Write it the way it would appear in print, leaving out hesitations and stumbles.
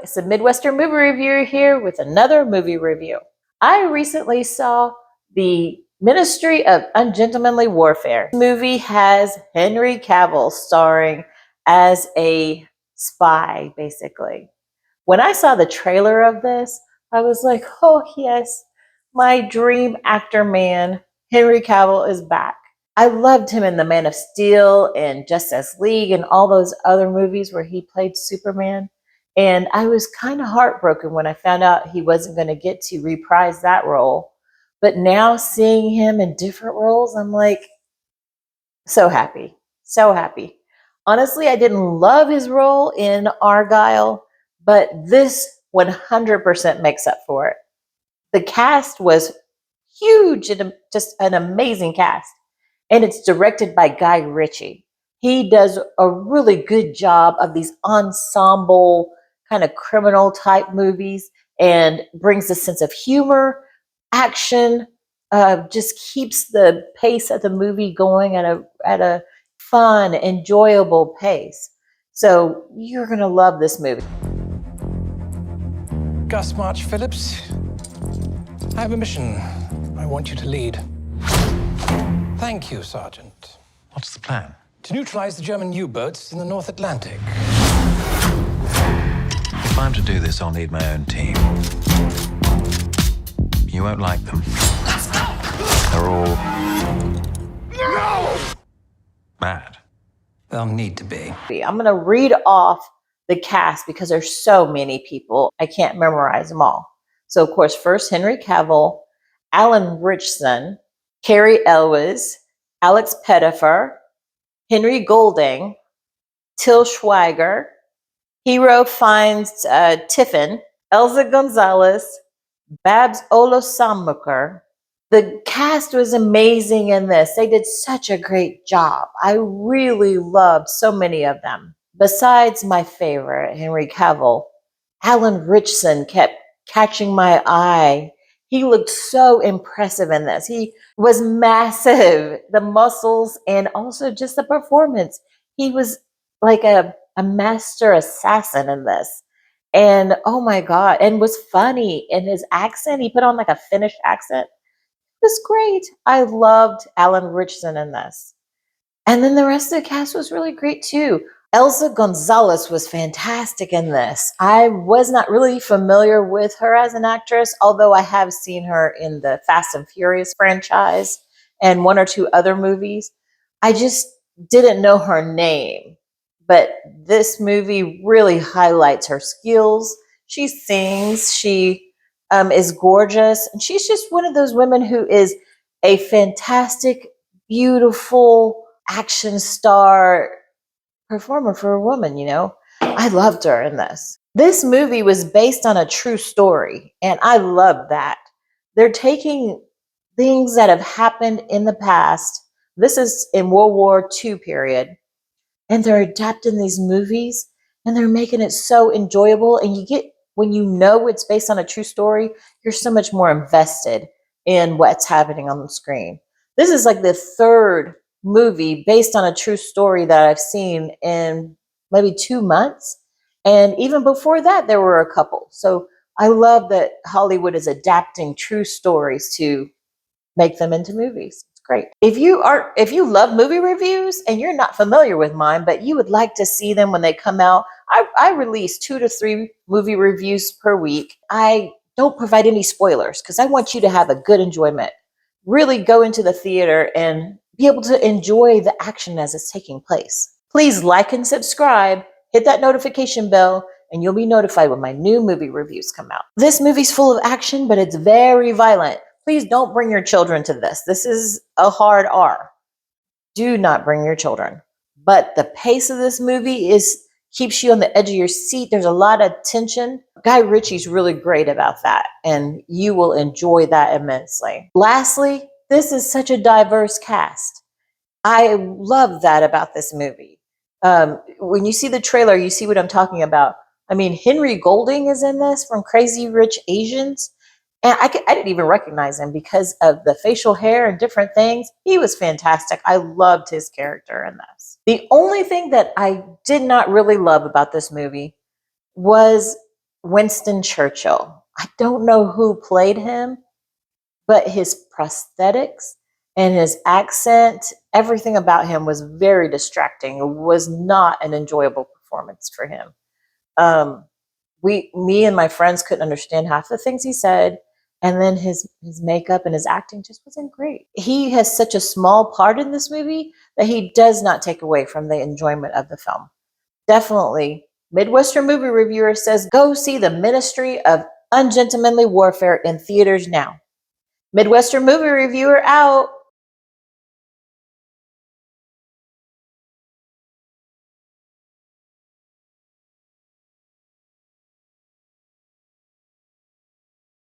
It's a Midwestern movie reviewer here with another movie review. I recently saw the Ministry of Ungentlemanly Warfare. The movie has Henry Cavill starring as a spy, basically. When I saw the trailer of this, I was like, oh yes, my dream actor man, Henry Cavill, is back. I loved him in The Man of Steel and Justice League and all those other movies where he played Superman. And I was kind of heartbroken when I found out he wasn't going to get to reprise that role. But now seeing him in different roles, I'm like, so happy. So happy. Honestly, I didn't love his role in Argyle, but this 100% makes up for it. The cast was huge and just an amazing cast. And it's directed by Guy Ritchie. He does a really good job of these ensemble kind of criminal type movies and brings a sense of humor, action, just keeps the pace of the movie going at a fun, enjoyable pace. So you're gonna love this movie. Gus March Phillips, I have a mission I want you to lead. Thank you, Sergeant. What's the plan? To neutralize the German U-boats in the North Atlantic. If I'm to do this, I'll need my own team. You won't like them. They're all... mad. They'll need to be. I'm going to read off the cast because there's so many people. I can't memorize them all. So, of course, first, Henry Cavill, Alan Ritchson, Carrie Elwes, Alex Pettyfer, Henry Golding, Till Schweiger, Hero finds Tiffin, Elza Gonzalez, Babs Olosamuker. The cast was amazing in this. They did such a great job. I really loved so many of them. Besides my favorite, Henry Cavill, Alan Ritchson kept catching my eye. He looked so impressive in this. He was massive, the muscles and also just the performance. He was like a master assassin in this. And oh my God, and was funny in his accent. He put on like a Finnish accent. It was great. I loved Alan Ritchson in this. And then the rest of the cast was really great too. Elza Gonzalez was fantastic in this. I was not really familiar with her as an actress, although I have seen her in the Fast and Furious franchise and one or two other movies. I just didn't know her name. But this movie really highlights her skills. She sings, she is gorgeous, and she's just one of those women who is a fantastic, beautiful action star performer for a woman, you know. I loved her in this. This movie was based on a true story, and I love that. They're taking things that have happened in the past. This is in World War II period, and they're adapting these movies, and they're making it so enjoyable. And you get, when you know it's based on a true story, you're so much more invested in what's happening on the screen. This is like the third movie based on a true story that I've seen in maybe 2 months. And even before that, there were a couple. So I love that Hollywood is adapting true stories to make them into movies. It's great. If you love movie reviews and you're not familiar with mine, but you would like to see them when they come out, I release 2 to 3 movie reviews per week. I don't provide any spoilers because I want you to have a good enjoyment. Really go into the theater and be able to enjoy the action as it's taking place. Please like and subscribe, hit that notification bell, and you'll be notified when my new movie reviews come out. This movie's full of action, but it's very violent. Please don't bring your children to this. This is a hard R. Do not bring your children. But the pace of this movie keeps you on the edge of your seat. There's a lot of tension. Guy Ritchie's really great about that, and you will enjoy that immensely. Lastly, this is such a diverse cast. I love that about this movie. When you see the trailer, you see what I'm talking about. I mean, Henry Golding is in this from Crazy Rich Asians. And I didn't even recognize him because of the facial hair and different things. He was fantastic. I loved his character in this. The only thing that I did not really love about this movie was Winston Churchill. I don't know who played him, but his prosthetics and his accent, everything about him was very distracting. It was not an enjoyable performance for him. Me and my friends couldn't understand half the things he said. And then his makeup and his acting just wasn't great. He has such a small part in this movie that he does not take away from the enjoyment of the film. Definitely, Midwestern Movie Reviewer says, go see The Ministry of Ungentlemanly Warfare in theaters now. Midwestern Movie Reviewer out.